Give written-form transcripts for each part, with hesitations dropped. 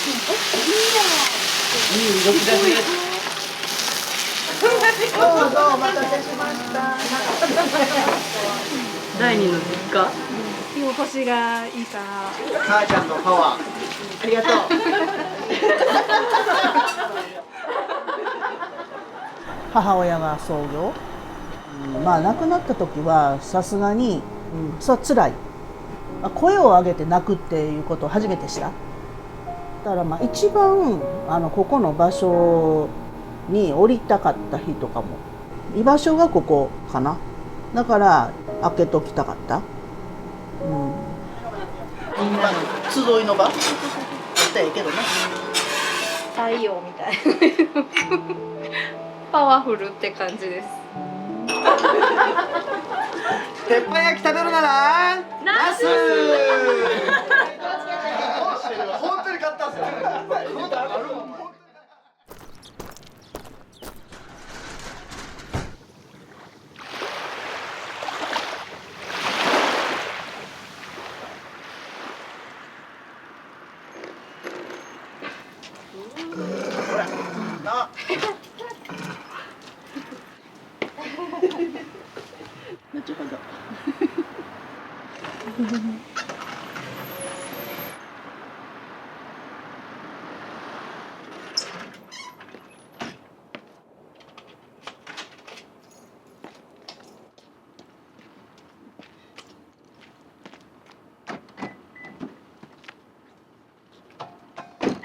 6月です。どうぞお待たせしました。第二の実家。居心地がいいから。母ちゃんのパワー。ありがとう。母親が創業。まあ亡くなった時はさすがに、そう辛い。声を上げて泣くっていうことを初めてした。だからまあ一番ここの場所に降りたかった日とかも居場所がここかな。だから開けときたかった。今の集いの場だったらいいけどね。太陽みたいなパワフルって感じです。鉄板焼き食べるならナス。本当に買ったんですよ。ほらな。後ほど。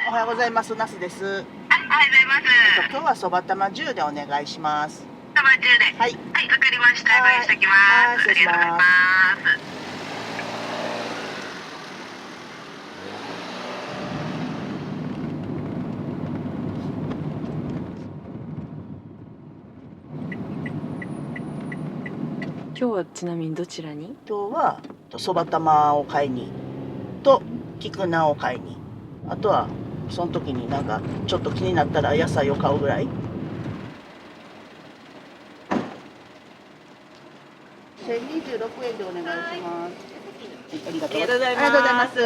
おはようございます。ナスです。おはようございます。今日はそば玉10でお願いします。そば10で。はい。はい、わかりました。ご用意しておきます。ありがとうございます。今日はちなみにどちらに？今日はそば玉を買いにと菊菜を買いに、あとはその時になんかちょっと気になったら野菜を買うぐらい。1026円でお願いします。ありがとうございます。ありがとうございます。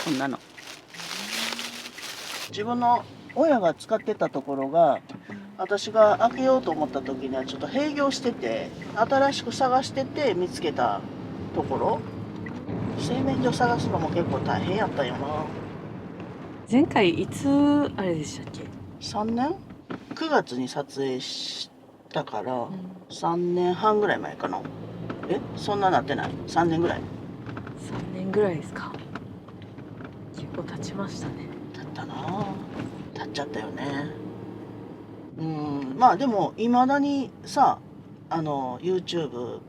こんなの。自分の親が使ってたところが、私が開けようと思った時にはちょっと閉業してて、新しく探してて見つけたところ。製麺所探すのも結構大変やったよな。前回いつあれでしたっけ？3年 ?9 月に撮影したから、3年半ぐらい前かな。そんななってない？ 3 年ぐらい。3年ぐらいですか。結構経ちましたね。経ったな。経っちゃったよね。まあでもいまだにさ、YouTube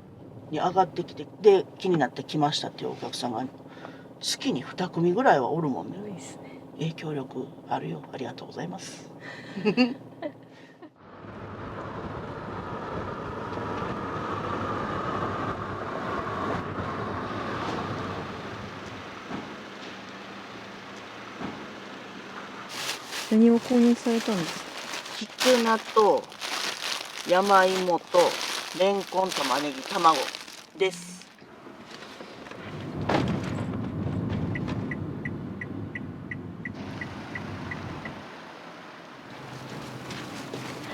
に上がってきて、で気になってきましたっていうお客さんが月に2組ぐらいはおるもんね。多いですね。影響力あるよ。ありがとうございます。何を購入されたんですか？菊菜と山芋とレンコン、玉ねぎ、卵です。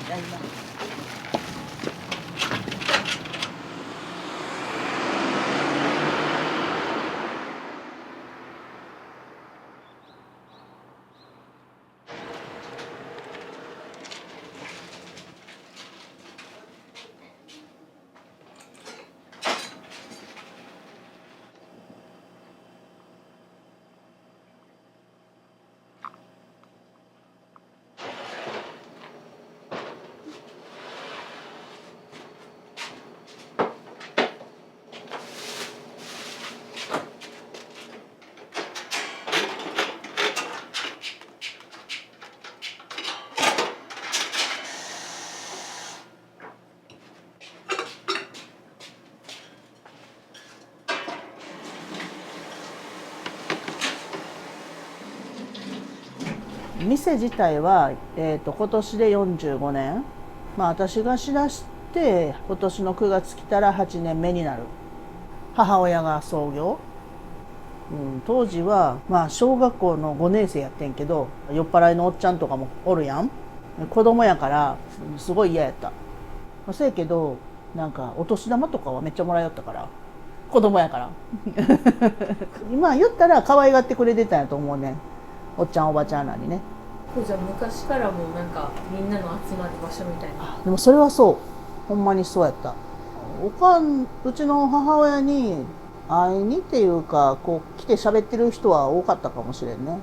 ただいま。店自体は、今年で45年、まあ、私がしだして今年の9月来たら8年目になる。母親が創業、当時はまあ小学校の5年生やってんけど、酔っ払いのおっちゃんとかもおるやん。子供やからすごい嫌やった。せやけどなんかお年玉とかはめっちゃもらいよったから、子供やから今言ったら可愛がってくれてたんやと思うねん、おっちゃんおばちゃんらにね。じゃあ昔からもうなんかみんなの集まる場所みたいな。でもそれはそう、ほんまにそうやった。うちの母親に会いにっていうか、こう来て喋ってる人は多かったかもしれんね。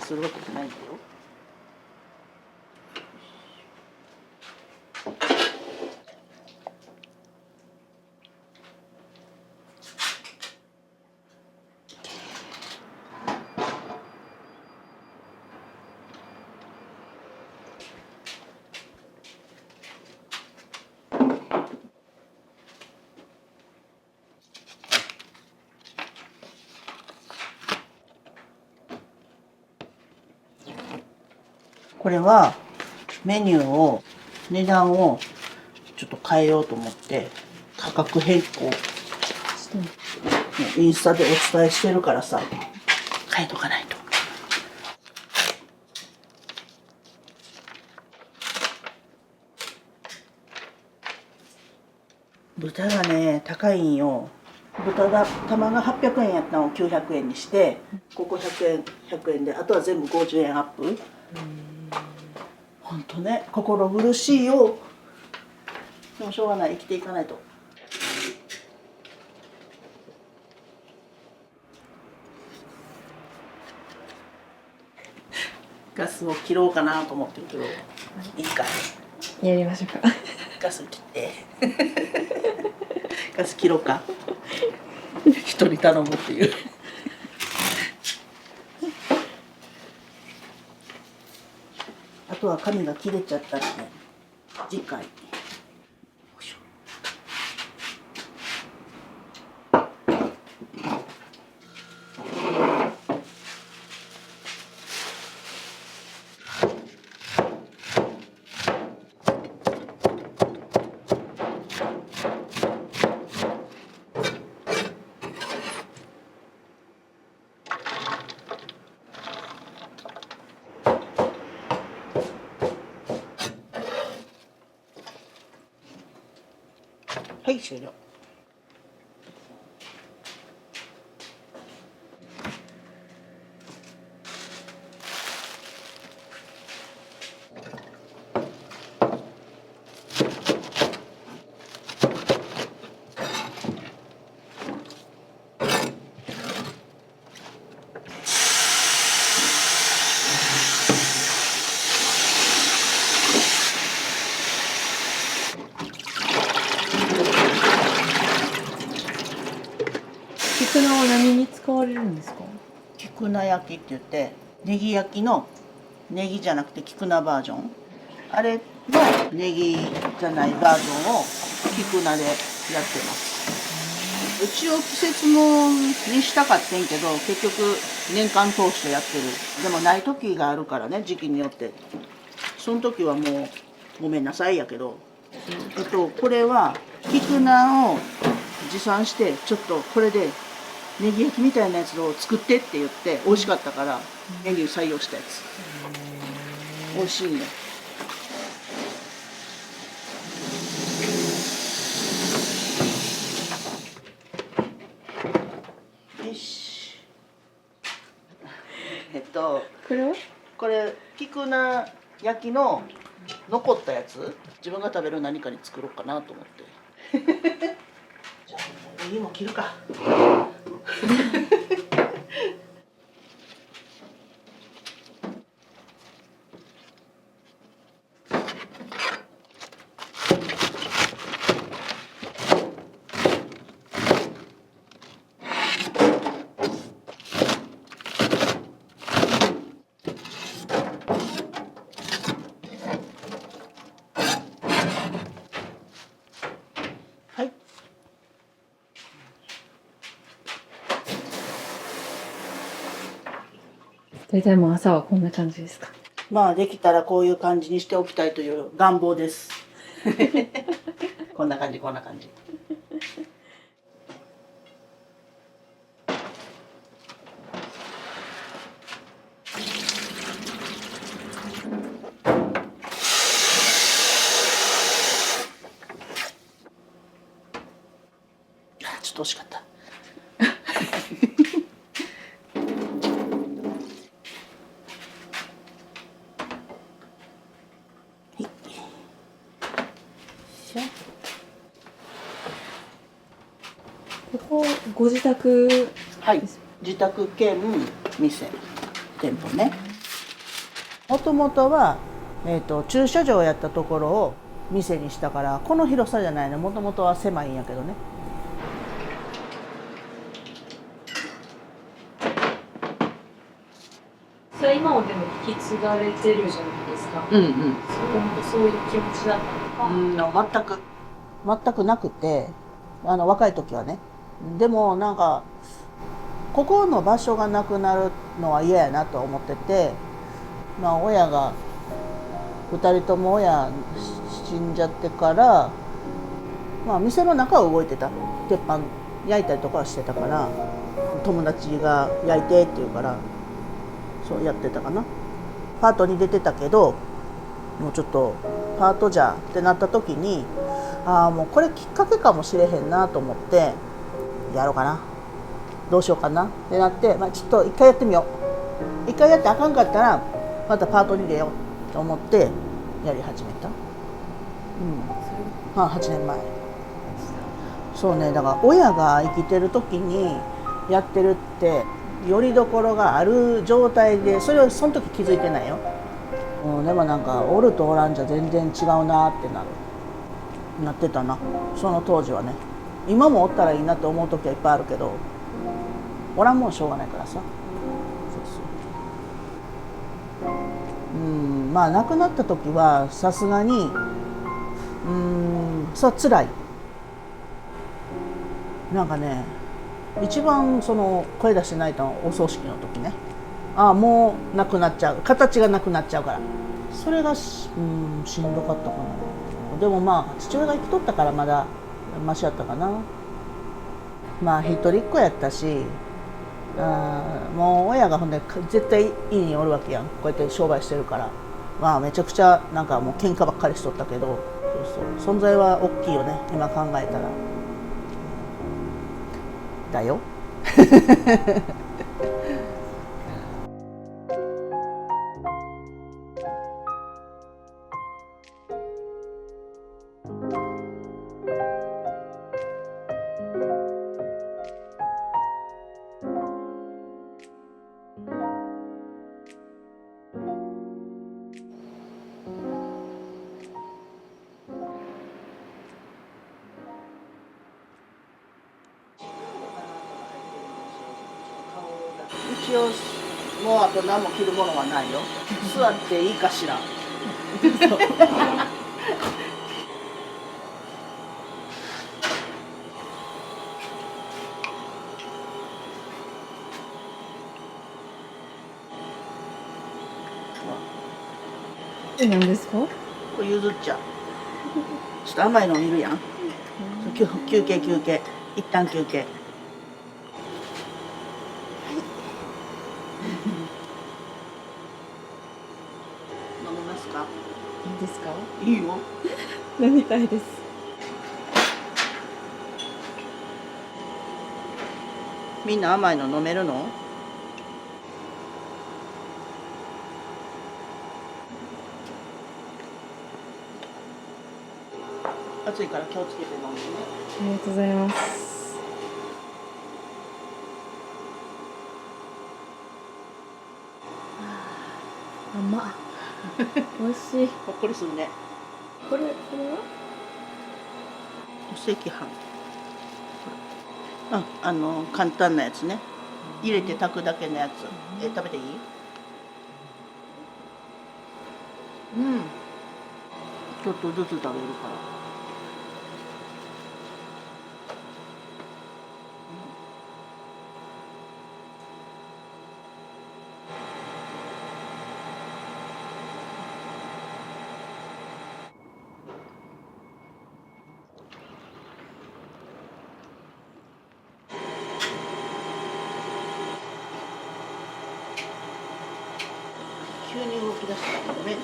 するわけじゃないんだよ。これはメニューを値段をちょっと変えようと思って価格変更インスタでお伝えしてるからさ、変えとかないと。豚がね高いんよ。豚が玉が800円やったのを900円にして、ここ100円で、あとは全部50円アップ。ほんとね、心苦しいよ。でもしょうがない、生きていかないと。ガスを切ろうかなと思ってるけど、いいか。やりましょうか。ガス切って。ガス切ろうか。人に頼むっていう。あとは紙が切れちゃったらね、次回。はい、終了。菊菜は何に使われるんですか？菊菜焼きって言って、ネギ焼きのネギじゃなくて菊菜バージョン、あれのネギじゃないバージョンを菊菜でやってます。一応季節もんにしたかってんけど、結局年間通してやってる。でもない時があるからね、時期によって。その時はもうごめんなさいやけど、これは菊菜を持参して、ちょっとこれでネギ焼きみたいなやつを作ってって言って美味しかったからメニュー採用したやつ。美味しいね。よし。これ菊菜焼きの残ったやつ、自分が食べる何かに作ろうかなと思って。じゃあネギも切るか。大体もう朝はこんな感じですか？まあできたらこういう感じにしておきたいという願望です。こんな感じこんな感じ。ちょっと惜しかった。ここご自宅？はい、自宅兼店、店舗ね。もともとは、駐車場やったところを店にしたから、この広さじゃないね。もともとは狭いんやけどね。それ今もでも引き継がれてるじゃないですか。うんうん。そういう気持ちだったのか。全くなくて、若い時はね。でもなんかここの場所がなくなるのは嫌やなと思ってて、まあ親が2人とも親死んじゃってから、まあ店の中は動いてた。鉄板焼いたりとかはしてたから、友達が焼いてって言うからそうやってたかな。パートに出てたけど、もうちょっとパートじゃってなった時に、もうこれきっかけかもしれへんなと思って、やろうかな、どうしようかなってなって、ちょっと一回やってみよう、一回やってあかんかったらまたパートに出ようと思ってやり始めた。8年前。そうね、だから親が生きてる時にやってるってよりどころがある状態で、それをその時気づいてないよ。でもなんかおるとおらんじゃ全然違うなってなってたな、その当時はね。今もおったらいいなって思う時はいっぱいあるけど、おらんもんしょうがないからさ。まあ亡くなった時はさすがにそう辛い。なんかね、一番その声出して泣いたのお葬式の時ね。もうなくなっちゃう、形がなくなっちゃうから、それがしんどかったかな。でもまあ父親が生きとったからまだマシやったかな。まあ一人っ子やったし、もう親がほんで絶対家におるわけやん、こうやって商売してるから。めちゃくちゃなんかもう喧嘩ばっかりしとったけど、存在は大きいよね今考えたら。だよ。一応もうあと何も着るものはないよ。座っていいかしら。何ですか？これゆずっちゃん。ちょっと甘いのいるやん。休憩一旦休憩。飲みますか？いいですか？いいよ。飲みたいです。みんな甘いの飲めるの？暑いから気をつけて飲んでね。ありがとうございます。甘っ。美味しい。ほっこりするね。これは？お赤飯。簡単なやつね。入れて炊くだけのやつ。食べていい？ちょっとずつ食べるから。出したごめん。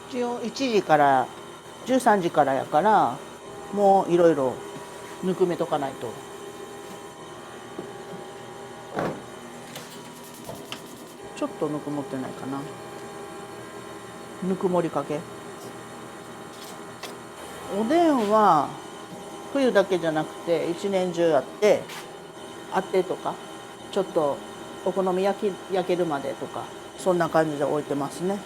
一応1時から13時からやからもういろいろぬくめとかないと。ちょっとぬくもってないかな。ぬくもりかけ。おでんは冬だけじゃなくて一年中あってとかちょっとお好み焼けるまでとかそんな感じで置いてますね。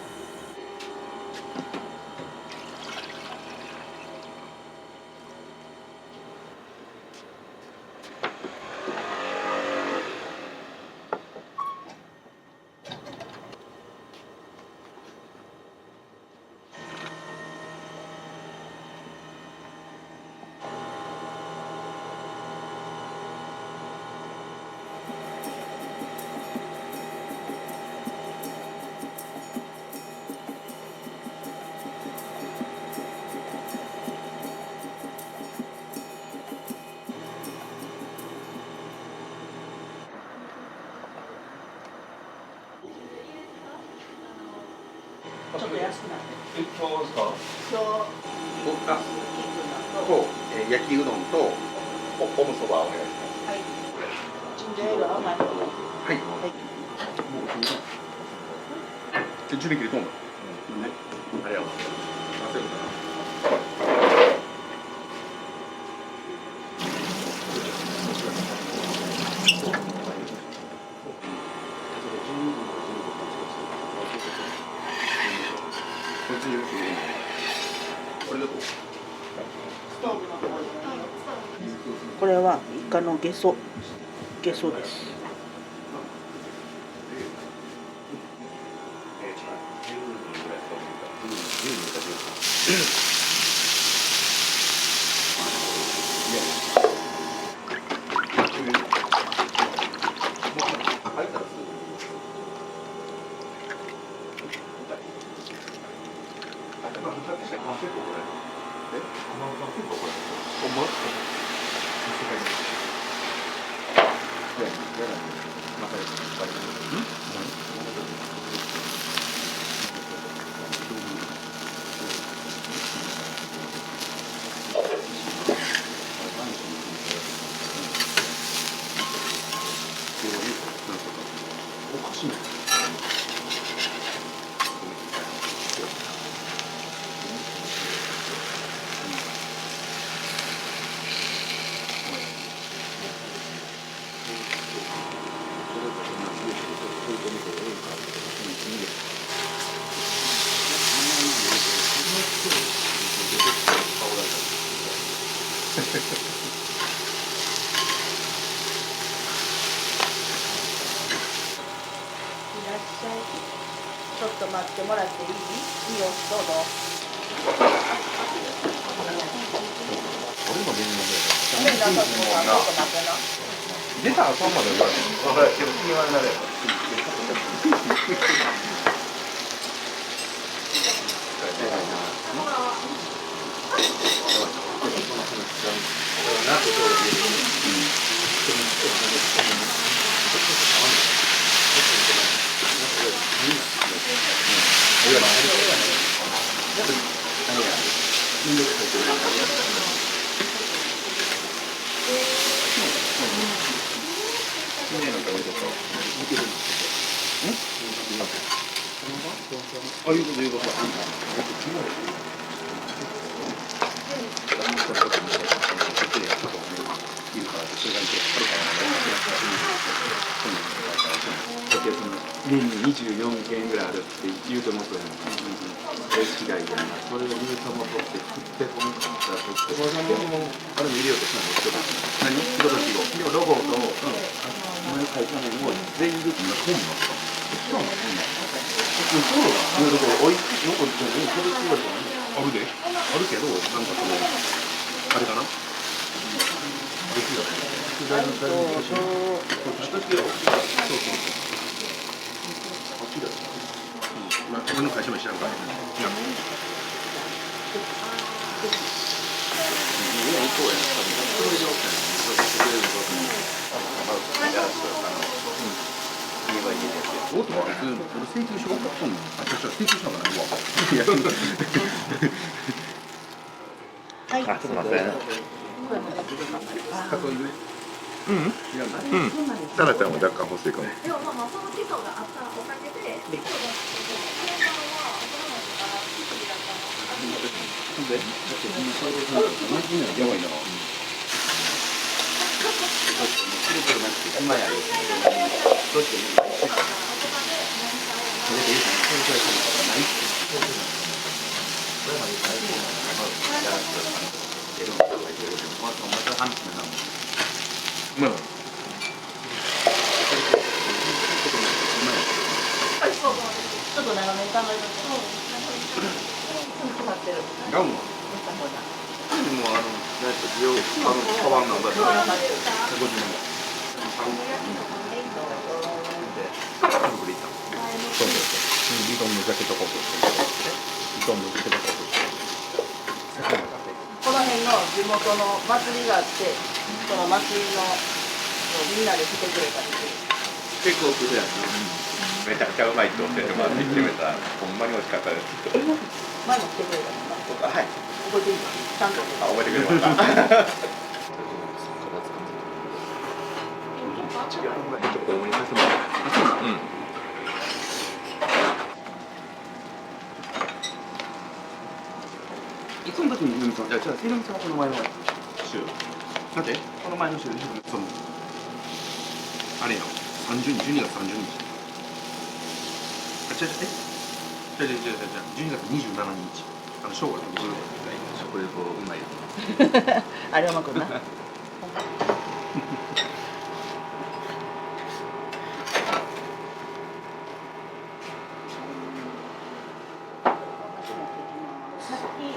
ちょっと安くなって。今日ですか？今日焼きうどんとおむそばお願いします。はい。チンジャーエール甘い。はい。準備切りとんの？ね。ありがとうございます。これはイカのゲソです。ちょっと待ってもらっていい？いいよ、どうぞ。俺も芸人なんだよ。ちょっと待ってな。出たら3まで言われる。分かる。でも言われなれば。あ、いうこということ。年に24件ぐらいあるって言うと思ったよ。違いで、それを言うと思って食ってこなかったとしても、あれも入れようとしたの何？仕事記号。でもロゴと、前書いたのも全部本になった。そうなの？おいしいのこれそれすごいあるで。あるけどなんかそのあれかな。できるよね。だいぶ俺の会社も知らんから。そうや。おっと、俺請求書送ったの。あ、ちょっと請求書がないわ。いや、はいあ、すみません。タラちゃんも若干欲しいかも。でもまあその基礎があったおかげで基礎が定番は油餅から生地だったの。やばいな。今やる。どうしてちょっと長めに考えてガムはもうカバンの場所ビトンのジャケットコートビトンのジャケットコートこの辺の地元の祭りがあってその祭りのみんなで来てくれたり結構するやつめちゃくちゃうまいって教えてもらって決めたらほんまに美味しかったです前も来てくれたもんなはい覚えていいちゃんと覚えてくれましたちょっと多めにさせてもらっていつの時にひろみさん、じゃあひろみさんはこの前の週なんでこの前の週でそのあれよ12月30日あ、違う12月27日正午の時に食レポうまいよあれうまくな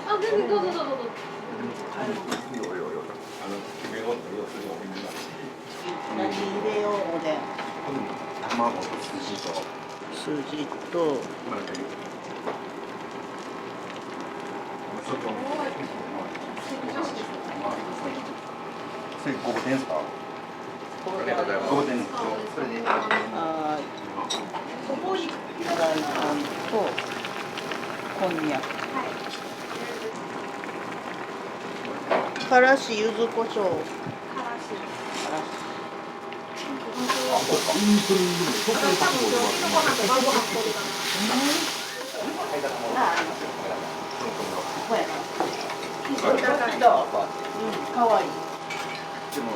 あ、全然どうぞどうぞどうぞ。何入れようおでん卵と筋と筋とそれ5点ですか？5点それであそこにフライパンとこんにゃくからし柚子胡椒かわいい。でも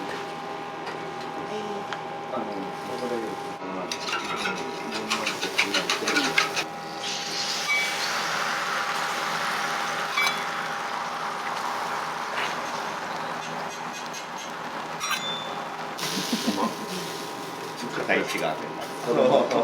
大志が子供がど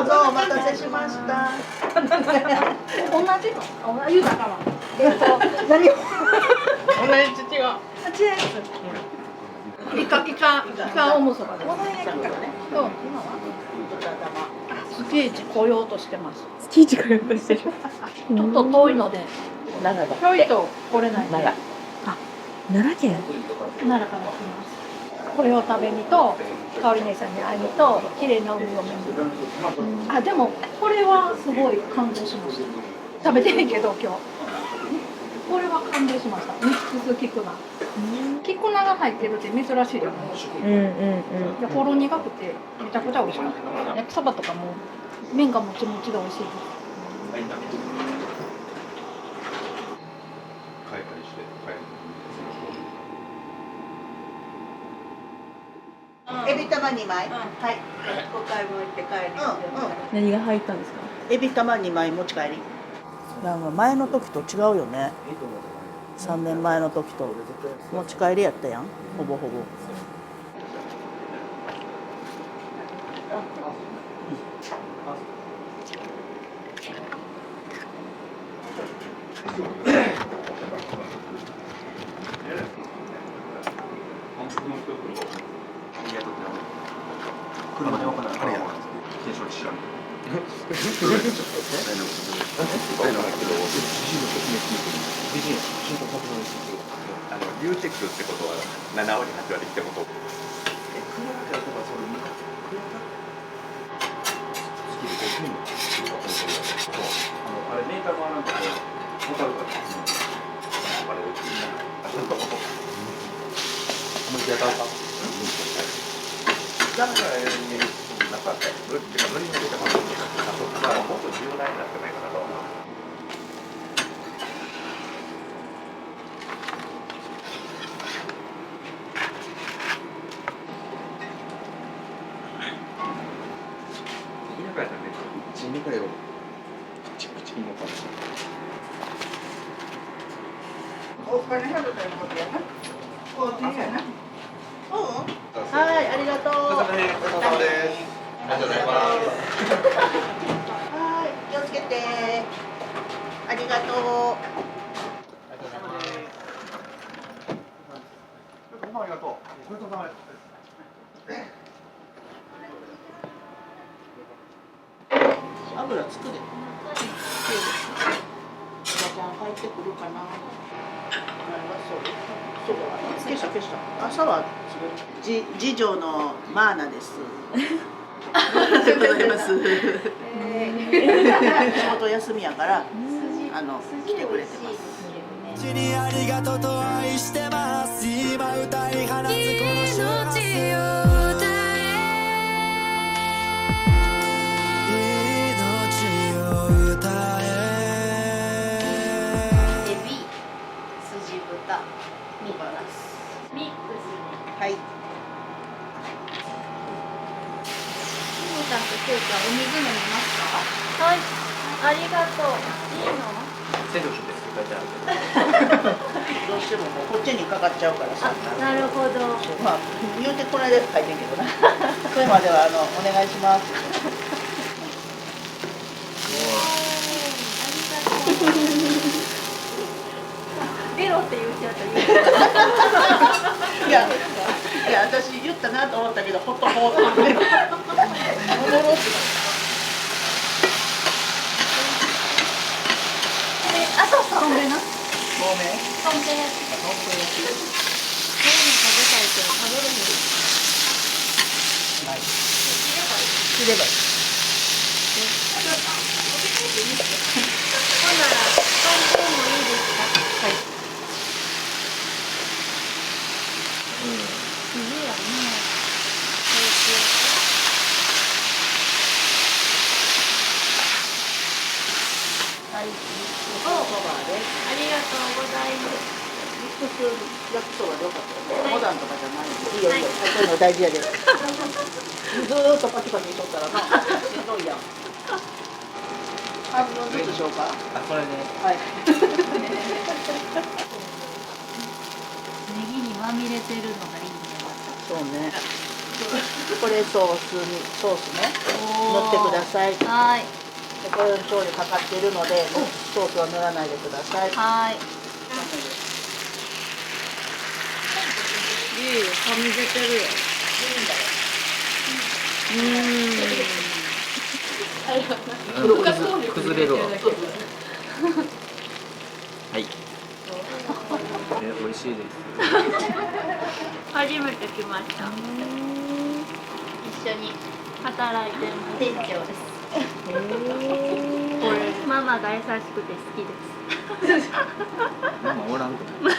うぞお待たせしました。同じの？同じだから。何を？同じ違う。違います。イカおむそばです。そう。ステージ来ようとしてます。ステージからとしてる。ちょっと遠いので。奈良だ。遠いと来れない。奈良。あ、奈良県。奈良から来ます。これを食べにと、香織姉さんに会いにと、綺麗な海を見に。あ、でもこれはすごい感動しました。食べてへんけど今日。これは感動しました。ミックスキクナ。キクナが入ってるって珍しいじゃないですか。で、ほろ苦くてめちゃくちゃ美味しかった。焼きそばとかも麺がもちもちで美味しいです。エビ玉2枚。はい。お買い物行って帰り。何が入ったんですか。エビ玉2枚持ち帰り。なんか前の時と違うよね。3年前の時と持ち帰りやったやん。ほぼほぼ。流チェックってことは7割8割ってこと。あれメーカーもなんかこう分かるから。あれ向き当たるか。だからなんか無理ってか無理に出てます。だからもっと柔軟になってないかなと思う。はい、ありがとう。お疲れ様です。ありがとうございます。はい、気をつけて。ありがとう。ありがとう。ごちそうさまです。油つくで。おばちゃん入ってくるかな。そうだ。消した消した。朝は次女のマーナです。おはようございます。仕事休みやから来てくれてます。にありがとうと愛してます今歌い放つこの幸せを歌え命を歌えエビ、筋豚、ミックス。ミックス。はい。ももちゃんときょうちゃんお水飲みますか？はい、ありがとう。いいの？セルフですって書いてあるどうしてもこっちにかかっちゃうからさ。なるほど。まあ言うてこの間書いてんけどな。それまではお願いします。ベロって言っちゃった。いや私言ったなと思ったけどほっとほっとって。戻ろうって。あ、そうそう。透明な。透明。透明焼き。そういうの食べたいけど食べるの。はい。すればいい。ほんならパン粉もいいですか？はい。いいやね。はい。お、ありがとうございます。ミックス焼きそばでよかったよ。モダンとかじゃない。いいよいいよ。そういうの大事やで。ずーっとパキパキしとったらな、しんどいやん。半分ずつしようか。あ、これね。はい。ネギにまみれてるのがいいね。そうね。これソースね。塗ってください。はい。でこれに調理かかっているので、ソースは塗らないでください。はい。いいよ、はみ出てるよ。崩れるわ。はい。美味しいです。初めて来ました。一緒に働いてる店長です。ママが優しくて好きです。ママおらんくない。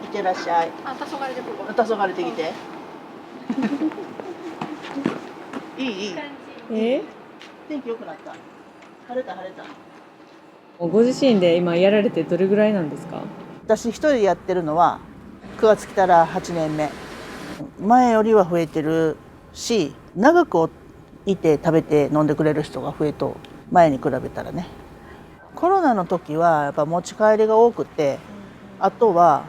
いってらっしゃい。あ、黄昏でここ。黄昏てきて。いい。天気良くなった。晴れた。ご自身で今やられてどれぐらいなんですか？私一人でやってるのは9月来たら8年目。前よりは増えてるし、長くいて食べて飲んでくれる人が増えと前に比べたらね。コロナの時はやっぱ持ち帰りが多くて、あとは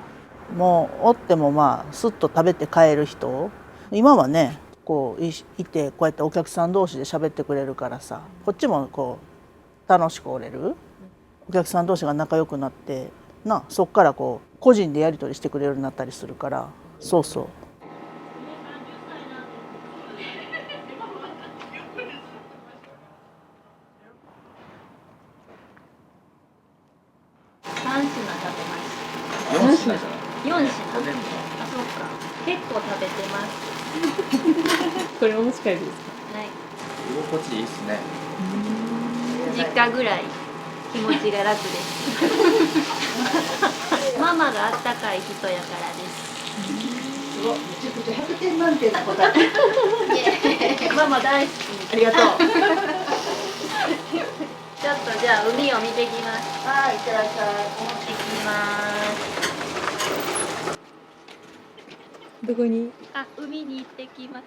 もうおってもまあスッと食べて帰る人。今はねこういてこうやってお客さん同士で喋ってくれるからさ、こっちもこう楽しくおれる。お客さん同士が仲良くなってそっからこう個人でやり取りしてくれるようになったりするから、そうそう。品食べまし4品じゃないた。4品。おでんもあ、そうか。結構食べてます。これお持ち帰りですはい。居心地いいっすね。実家ぐらい気持ちが楽です。ママがあったかい人やからです。めちゃくちゃ100点満点な答え。ママ大好き。ありがとう。ちょっとじゃあ海を見てきます。はい、いってらっしゃい。行ってきます。か？どこに？あ、海に行ってきます。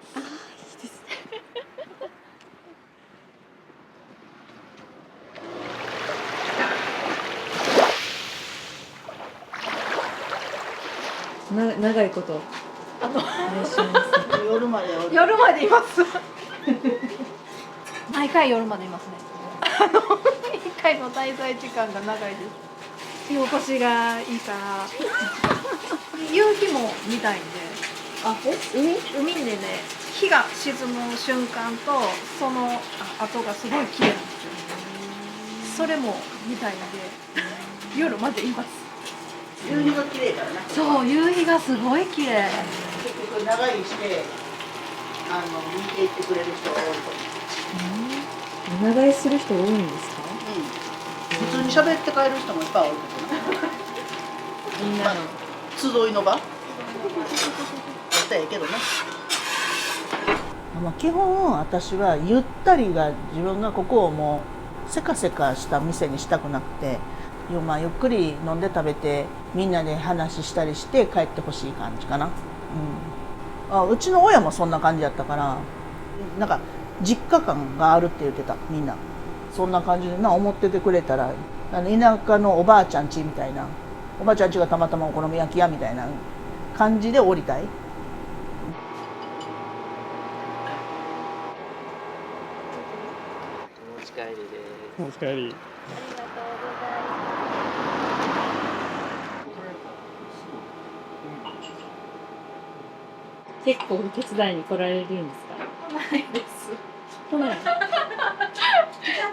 長いこと。あといらっしゃいます。夜までおる。夜までいます。毎回夜までいますね。一回の滞在時間が長いです。居心地がいいから。夕日も見たいんで。あ、海でね、日が沈む瞬間とその後がすごい綺麗なんですよ。それも見たいんで、夜までいます。夕日が綺麗だな。そう、夕日がすごい綺麗。結局長居して見ていってくれる人が多いと思う。長居する人多いんですか？普通に喋って帰る人もいっぱいおるけどね。みんなの。集いの場。だったらええけどね。まあ基本私はゆったりが自分がここをもうせかせかした店にしたくなくて。まあ、ゆっくり飲んで食べてみんなで話したりして帰ってほしい感じかな、うちの親もそんな感じだったからなんか実家感があるって言ってたみんなそんな感じで思っててくれたら田舎のおばあちゃん家みたいなおばあちゃん家がたまたまお好み焼き屋みたいな感じで降りたい。お持ち帰りです。お疲れ。ありがとうございます。結構手伝いに来られるんですか？ないです。来ない。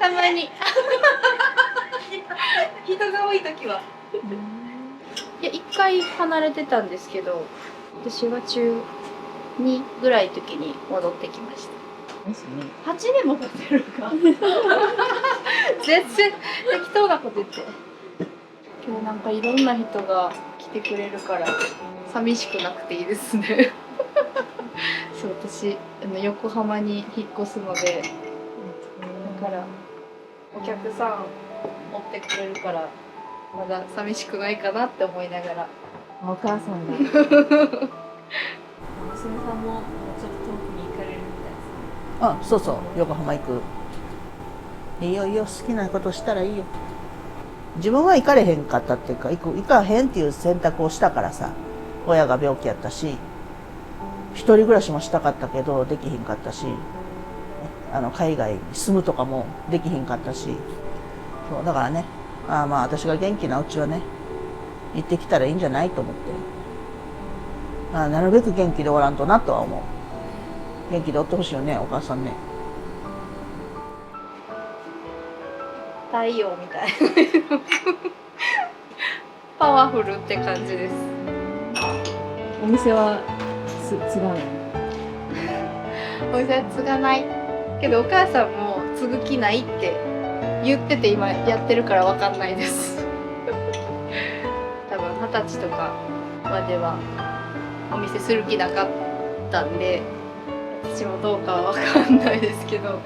たまに。人が多い時は。いや、一回離れてたんですけど、私が中2ぐらいの時に戻ってきました。ですね。 8年も経ってるか。全然適当なこと言って。今日なんかいろんな人が来てくれるから寂しくなくていいですね。そう、私横浜に引っ越すので、だからお客さん持ってくれるからまだ寂しくないかなって思いながら。お母さんが。娘さんもちょっと遠くに行かれるみたいですね。あ、そうそう、横浜行く。いいよいいよ、好きなことしたらいいよ。自分は行かれへんかったっていうか行かへんっていう選択をしたからさ。親が病気やったし一人暮らしもしたかったけどできひんかったし海外に住むとかもできひんかったしそうだからねまあ私が元気なうちはね行ってきたらいいんじゃないと思ってなるべく元気でおらんとなとは思う。元気でおってほしいよねお母さんね。太陽みたい。パワフルって感じです。お店は継がない。お店は継がないけどお母さんも継ぐ気ないって言ってて今やってるからわかんないです。多分20歳とかまではお店する気なかったんで私もどうかはわかんないですけど。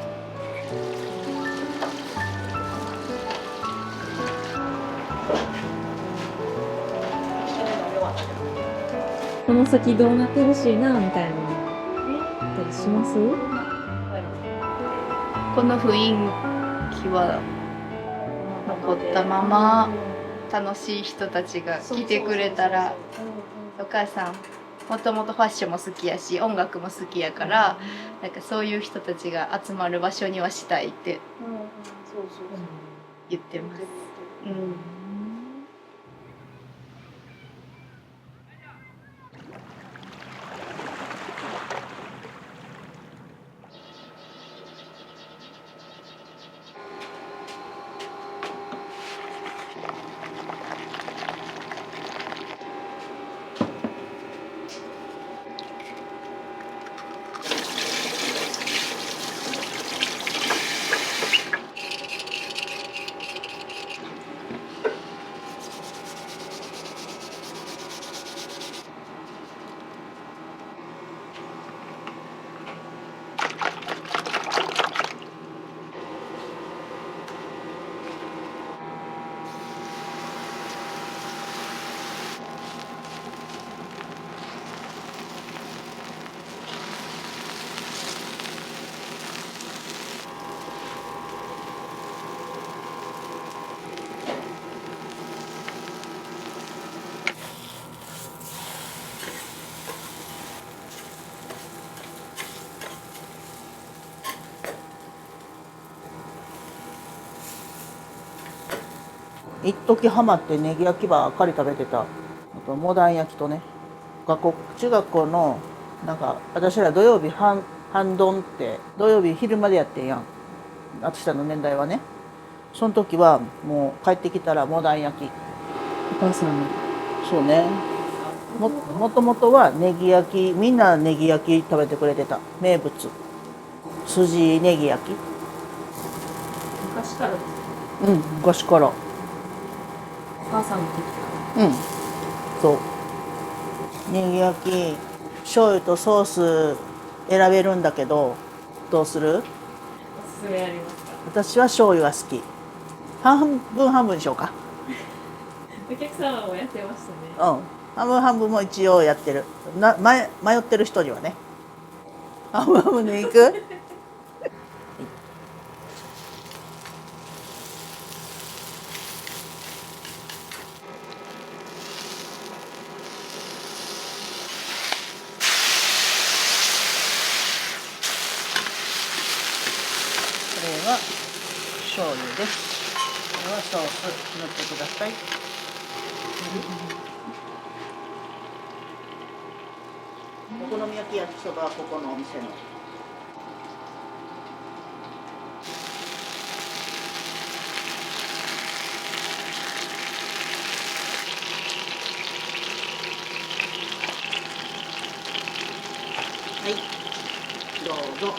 この先どうなってほしいなみたいなのあったりします？この雰囲気は残ったまま楽しい人たちが来てくれたら、お母さんもともとファッションも好きやし音楽も好きやから、なんかそういう人たちが集まる場所にはしたいって言ってます。一時ハマってネギ焼きばっかり食べてた。あとモダン焼きとね、中学校のなんか私ら土曜日半ドンって土曜日昼までやってんやん。私らの年代はね。その時はもう帰ってきたらモダン焼き。お母さんの。そうね。もともとはネギ焼き、みんなネギ焼き食べてくれてた。名物。筋ネギ焼き。昔からです。うん、昔から。お母さんの時かうん。そう。ネギ焼き、醤油とソース選べるんだけど、どうする？ら。おすすめありますか？私は醤油が好き。半分半分にしようか。お客様もやってましたね。うん。半分半分も一応やってる。迷ってる人にはね。半分半分でいく？これは醤油です。これはソース塗ってください。お好み焼き焼きそばはここのお店の。はい、どうぞ。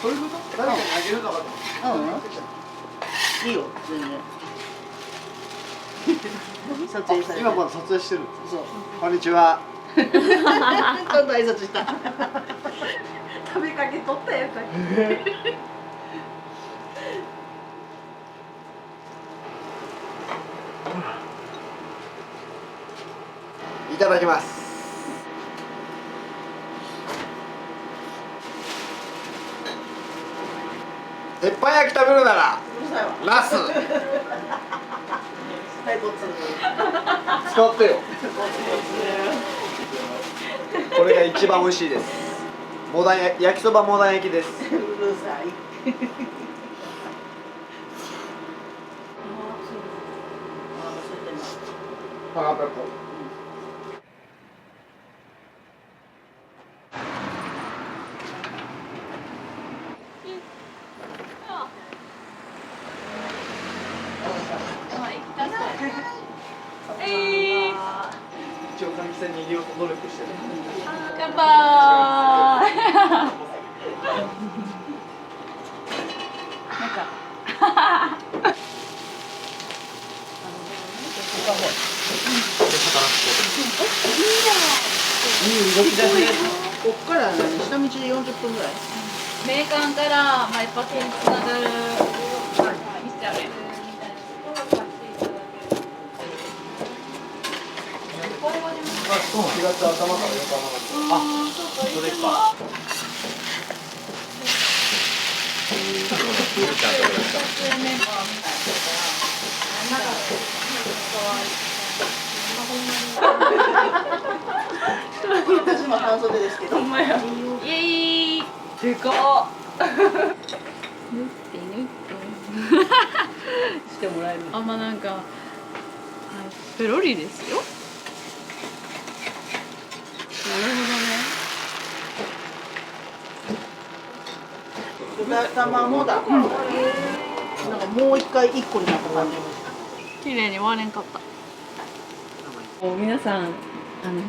そういうこと？誰かにあげるのかと思って。いいよ、全然。撮影されてる。今まだ撮影してるんです。そう。こんにちは。ちょっと挨拶した。食べかけとったやつ。いただきます。鉄板焼き食べるならうるさいわ。ナスはい、ごつ。使ってよ。これが一番美味しいです。焼きそばモダン焼きです。うるさい。パカペコ。一応換気扇に入れようと努力してる。乾杯。こっから下道で40分ぐらい。メーカーからマイパスにつながる見せてあげる。4月頭からよく甘かった。あ、それか。私も半袖ですけど。イエーイ。でかっ。縫ってしてもらえる。あんまなんか、はい、ペロリですよ。なるほどね。豚卵だ。なんかもう一回一個になった感じ。綺麗に割れんかった。皆さん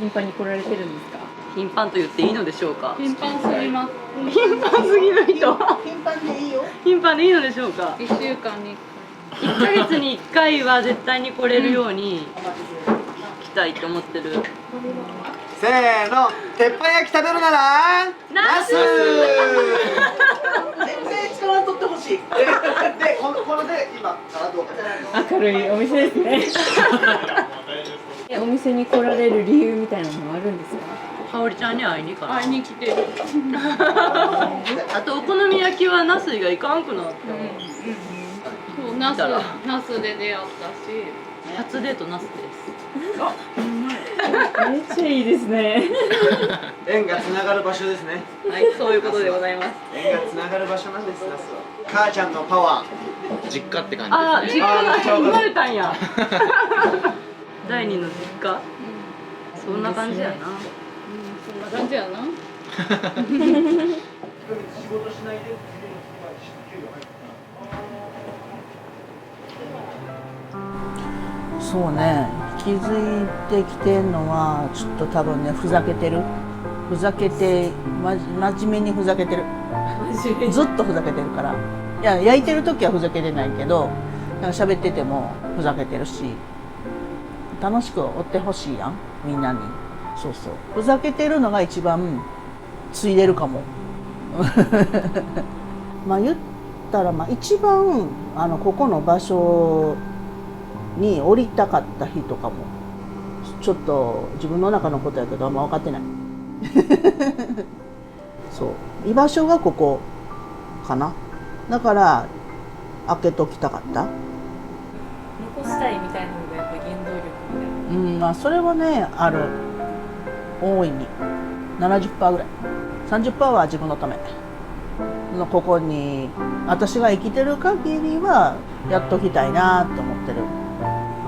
頻繁に来られてるんですか？頻繁と言っていいのでしょうか。頻繁すぎます。頻繁すぎる人。頻繁でいいよ。頻繁でいいのでしょうか。1週間に1ヶ月に1回は絶対に来れるように来たいと思ってる。せーの、鉄板焼き食べるならナス。全然使わんとってほしい。で、これで今からどうか。明るいお店ですね。お店に来られる理由みたいなのもあるんですか？かおりちゃんに会いにかな。会いに来てる。あとお好み焼きはナス以外いかんくなって。そうナスで出会ったし。初デートナスです。めっちゃいいですね。縁がつながる場所ですね。はい、そういうことでございます。縁がつながる場所なんです。ナスは母ちゃんのパワー。実家って感あ、じですね。実家に生まれたんや。第二の実家。そんな感じやな。そんな感じやな。そうね、気づいてきてんのはちょっと多分ね、ふざけてる、ふざけて、真面目にふざけてる、ずっとふざけてるから。いや、焼いてる時はふざけてないけど、なんか喋っててもふざけてるし、楽しく追ってほしいやん、みんなに。そうそう、ふざけてるのが一番ついでるかも。まあ言ったら、まあ一番ここの場所に降りたかった日とかもちょっと自分の中のことやけどあんま分かってない。そう居場所がここかな。だから開けときたかった。残したいみたいなのがやっぱ原動力みたいな。まあそれはねある。大いに 70% ぐらい。30% は自分のためのここに私が生きてる限りはやっときたいなって思ってる。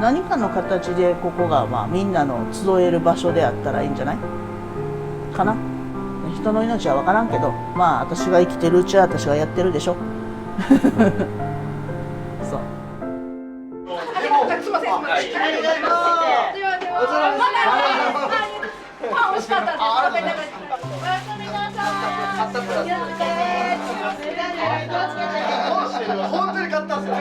何かの形でここがまあみんなの集える場所であったらいいんじゃないかな。人の命は分からんけど、まあ私が生きてるうちは私がやってるでしょ。そう。すみません。パン美味しかったです。食べながら。おやすみなさい。本当に買ったんですよ。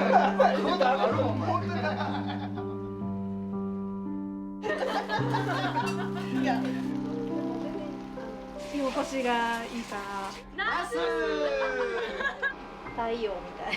居心地がいいから。太陽みたい。